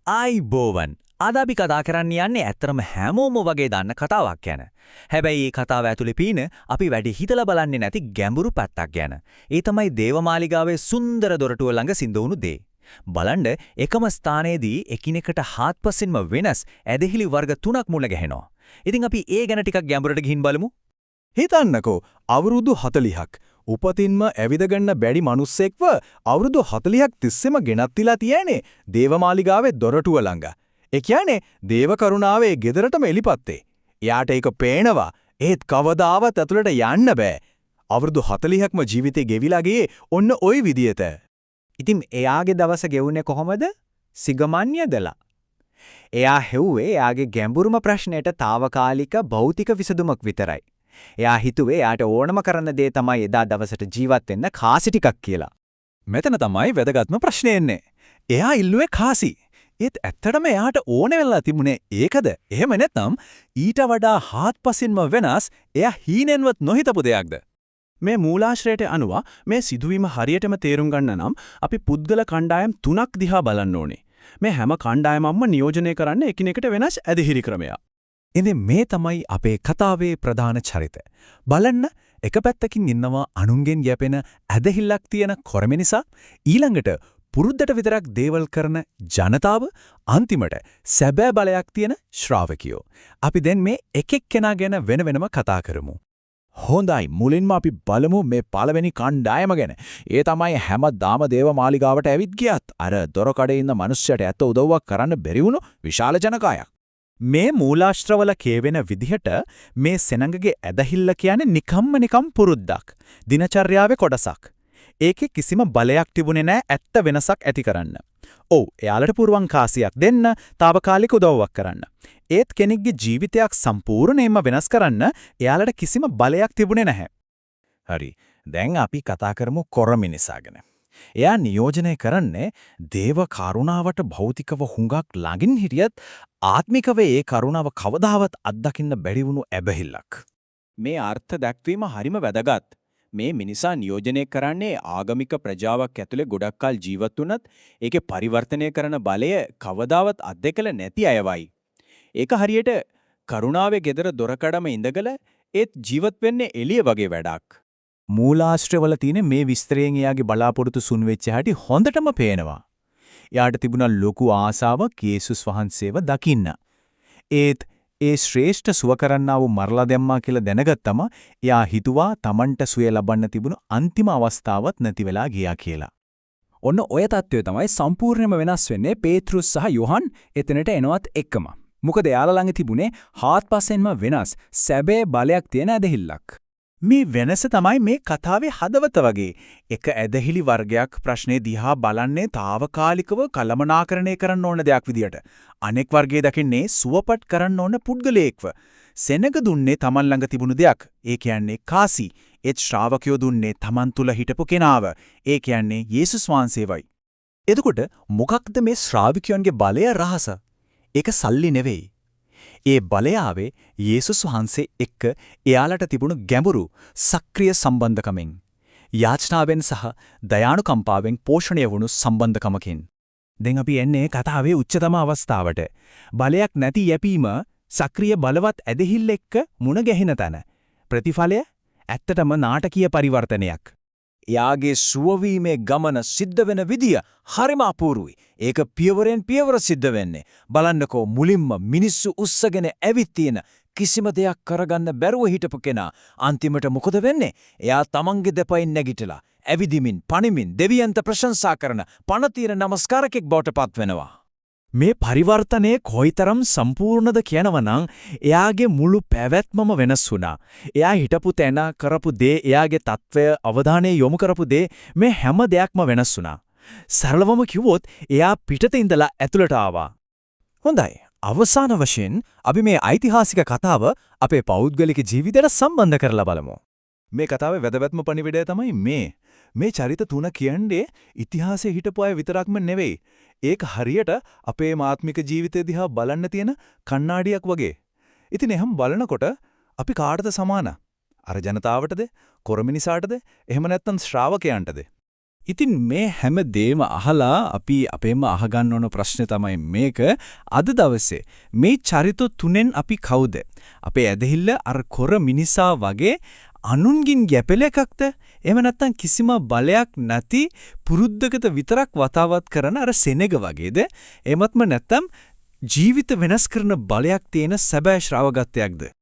ආයිබෝවන් අද අපි කතා කරන්න යන්නේ ඇත්තරම හැමෝම වගේ දන්න කතාවක් ගැන. හැබැයි මේ කතාව ඇතුලේ පීන අපි වැඩි හිතලා බලන්නේ නැති ගැඹුරු පැත්තක් ගැන. ඒ තමයි දේවමාලිගාවේ සුන්දර දොරටුව ළඟ සිඳවුණු දේ. බලන්න එකම ස්ථානයේදී එකිනෙකට හාත්පසින්ම වෙනස් ඇදහිලි වර්ග තුනක් මුණ ගැහෙනවා. ඉතින් අපි ඒ ගැන ටිකක් ගැඹුරට ගිහින් බලමු. හිතන්නකෝ අවුරුදු 40ක් උපතින්ම ඇවිදගන්න බැරි මිනිස්සෙක්ව අවුරුදු 40ක් තිස්සෙම ගෙනත්තිලා තියන්නේ දේවමාලිගාවේ දොරටුව ළඟ. ඒ කියන්නේ දේව කරුණාවේ ගෙදරටම එලිපත්තේ. එයාට ඒක පේනවා. ඒත් කවදාවත් ඇතුළට යන්න බෑ. අවුරුදු 40ක්ම ජීවිතේ ගෙවිලා ගියේ ඔන්න ওই විදියට. ඉතින් එයාගේ දවස ගෙවුනේ කොහොමද? සිගමන්‍යදලා. එයා හෙව්වේ එයාගේ ගැඹුරුම ප්‍රශ්නයට తాවකාලික භෞතික විසඳුමක් විතරයි. එයා හිතුවේ එයාට ඕනම කරන්න දේ තමයි එදා දවසට ජීවත් වෙන්න කාසි ටිකක් කියලා. මෙතන තමයි වැදගත්ම ප්‍රශ්නේ එන්නේ. එයා ඉල්ලුවේ කාසි. ඒත් ඇත්තටම එයාට ඕන වෙලා තිබුණේ ඒකද? එහෙම නැත්නම් ඊට වඩා හාත්පසින්ම වෙනස් එයා හීනෙන්වත් නොහිතපු දෙයක්ද? මේ මූලාශ්‍රයට අනුව මේ සිදුවීම හරියටම තේරුම් ගන්න නම් අපි පුද්ගල කණ්ඩායම් තුනක් දිහා බලන්න ඕනේ. මේ හැම කණ්ඩායමක්ම නියෝජනය කරන්නේ එකිනෙකට වෙනස් ඇදහිලි ක්‍රමයක්. ඉතින් මේ තමයි අපේ කතාවේ ප්‍රධාන චරිත. බලන්න එක පැත්තකින් ඉන්නවා අනුන්ගෙන් යැපෙන ඇදහිල්ලක් තියෙන කොරමිනිසා ඊළඟට පුරුද්දට විතරක් දේවල් කරන ජනතාව අන්තිමට සැබෑ බලයක් තියෙන ශ්‍රාවකයෝ. අපි දැන් මේ එක එක්කෙනා ගැන වෙන වෙනම කතා කරමු. හොඳයි මුලින්ම අපි බලමු මේ පළවෙනි කණ්ඩායම ගැන. ඒ තමයි හැමදාම දේවමාලිගාවට ඇවිත් ගියත් අර දොරකඩේ ඉන්න මිනිස්සුන්ට ඇත්ත උදව්වක් කරන්න බැරි වුණු විශාල ජනකායක්. මේ මූලාශ්‍රවල කියවෙන විදිහට මේ සෙනඟගේ ඇදහිල්ල කියන්නේ නිකම්ම පුරුද්දක්. දිනචර්යාවේ කොටසක්. ඒකේ කිසිම බලයක් තිබුණේ නැහැ ඇත්ත වෙනසක් ඇති කරන්න. ඔව් එයාලට පුරුවන් කාසියක් දෙන්න, తాවකාලික උදව්වක් කරන්න. ඒත් කෙනෙක්ගේ ජීවිතයක් සම්පූර්ණයෙන්ම වෙනස් කරන්න එයාලට කිසිම බලයක් තිබුණේ නැහැ. හරි. දැන් අපි කතා කරමු කොරමිනිසා ගැන. එයා නියෝජනය කරන්නේ දේව කරුණාවට භෞතිකව හුඟක් ළඟින් හිටියත් ආත්මිකව ඒ කරුණාව කවදාවත් අත්දකින්න බැරි වුණු ඇබහිල්ලක්. මේ අර්ථ දැක්වීම හරිම වැදගත්. මේ මිනිසා නියෝජනය කරන්නේ ආගමික ප්‍රජාවක් ඇතුලේ ගොඩක් කල් ජීවත් වුණත් ඒකේ පරිවර්තනය කරන බලය කවදාවත් අත්දැකල නැති අයවයි. ඒක හරියට කරුණාවේ ගෙදර දොරකඩම ඉඳගල ඒත් ජීවත් වෙන්නේ එළිය වගේ වැඩක්. මූලාශ්‍රවල තියෙන මේ විස්තරයෙන් එයාගේ බලාපොරොත්තු සුන් වෙච්ච හැටි හොඳටම පේනවා. එයාට තිබුණා ලොකු ආසාවක් යේසුස් වහන්සේව දකින්න. ඒත් ඒ ශ්‍රේෂ්ඨ සුව කරන්නා වූ මරලා දැම්මා කියලා දැනගත්තම එයා හිතුවා Tamanට සුවය ලබන්න තිබුණු අන්තිම අවස්ථාවක් නැති වෙලා ගියා කියලා. ඔන්න ඔය தත්ත්වය තමයි සම්පූර්ණයෙන්ම වෙනස් වෙන්නේ පේත්‍රුස් සහ යොහන් එතනට එනවත් එක්කම. මොකද එයාලා ළඟ තිබුණේ හාත්පසින්ම වෙනස් සැබෑ බලයක් තියෙන ඇදහිල්ලක්. මේ වෙනස තමයි මේ කතාවේ හදවත වගේ. එක ඇදහිලි වර්ගයක් ප්‍රශ්නේ දිහා බලන්නේ తాවකාලිකව කලමනාකරණය කරන්න ඕන දෙයක් විදියට. අනෙක් වර්ගයේ දකින්නේ සුවපත් කරන්න ඕන පුද්ගලයෙක්ව. සෙනග දුන්නේ Taman ළඟ තිබුණු දෙයක්. ඒ කියන්නේ කාසි. ඒත් ශ්‍රාවකයෝ දුන්නේ Taman තුල හිටපු කෙනාව. ඒ කියන්නේ යේසුස් වහන්සේවයි. එතකොට මොකක්ද මේ ශ්‍රාවකයන්ගේ බලය රහස? ඒක සල්ලි නෙවෙයි. ඒ බලය ආවේ යේසුස් වහන්සේ එක්ක එයාලට තිබුණු ගැඹුරු සක්‍රීය සම්බන්ධකමෙන් යාචනාවෙන් සහ දයානුකම්පාවෙන් පෝෂණය වුණු සම්බන්ධකමකින්. දැන් අපි එන්නේ කතාවේ උච්චතම අවස්ථාවට. බලයක් නැති යැපීම සක්‍රීය බලවත් ඇදහිල්ල එක්ක මුණ ගැහෙන තැන. ප්‍රතිඵලය ඇත්තටම නාටකීය පරිවර්තනයක්. එයාගේ සුවවීමේ ගමන සිද්ධ වෙන විදිය හරිම අපූර්වයි. ඒක පියවරෙන් පියවර සිද්ධ වෙන්නේ. බලන්නකෝ මුලින්ම මිනිස්සු උස්සගෙන ඇවිත් තියෙන කිසිම දෙයක් කරගන්න බැරුව හිටපු කෙනා අන්තිමට මොකද වෙන්නේ? එයා තමන්ගේ දෙපයින් නැගිටලා ඇවිදිමින් පණිමින් දෙවියන්ට ප්‍රශංසා කරන පණ తీර නමස්කාරකෙක් බවට පත් වෙනවා. මේ පරිවර්තනයේ කොයිතරම් සම්පූර්ණද කියනවනම් එයාගේ මුළු පැවැත්මම වෙනස් වුණා. එයා හිටපු තැන කරපු දේ එයාගේ తත්වය අවධානය යොමු කරපු දේ මේ හැම දෙයක්ම වෙනස් වුණා. සරලවම කිව්වොත් එයා පිටත ඉඳලා ඇතුළට ආවා. හොඳයි. අවසාන වශයෙන් අපි මේ ඓතිහාසික කතාව අපේ පෞද්ගලික ජීවිතයට සම්බන්ධ කරලා බලමු. මේ කතාවේ වැදගත්ම පණිවිඩය තමයි මේ චරිත තුන කියන්නේ ඉතිහාසයේ හිටපු අය විතරක්ම නෙවෙයි. ඒක හරියට අපේ ආත්මික ජීවිතය දිහා බලන්න තියෙන කණ්ණාඩියක් වගේ. ඉතින් එහෙම බලනකොට අපි කාටද සමාන? අර ජනතාවටද? කොරමිනිසාටද? එහෙම නැත්නම් ශ්‍රාවකයන්ටද? ඉතින් මේ හැම දෙම අහලා අපි අපේම අහගන්න ඕන ප්‍රශ්නේ තමයි මේක. අද දවසේ මේ චරිත තුනෙන් අපි කවුද? අපේ ඇදහිල්ල අර කොර මිනිසා වගේ අනුන්ගින් ගැපෙල එකක්ද? එහෙම නැත්නම් කිසිම බලයක් නැති පුරුද්දකට විතරක් වතාවත් කරන අර සෙනෙග වගේද? එහෙමත්ම නැත්නම් ජීවිත වෙනස් කරන බලයක් තියෙන සැබෑ ශ්‍රාවකත්වයක්ද?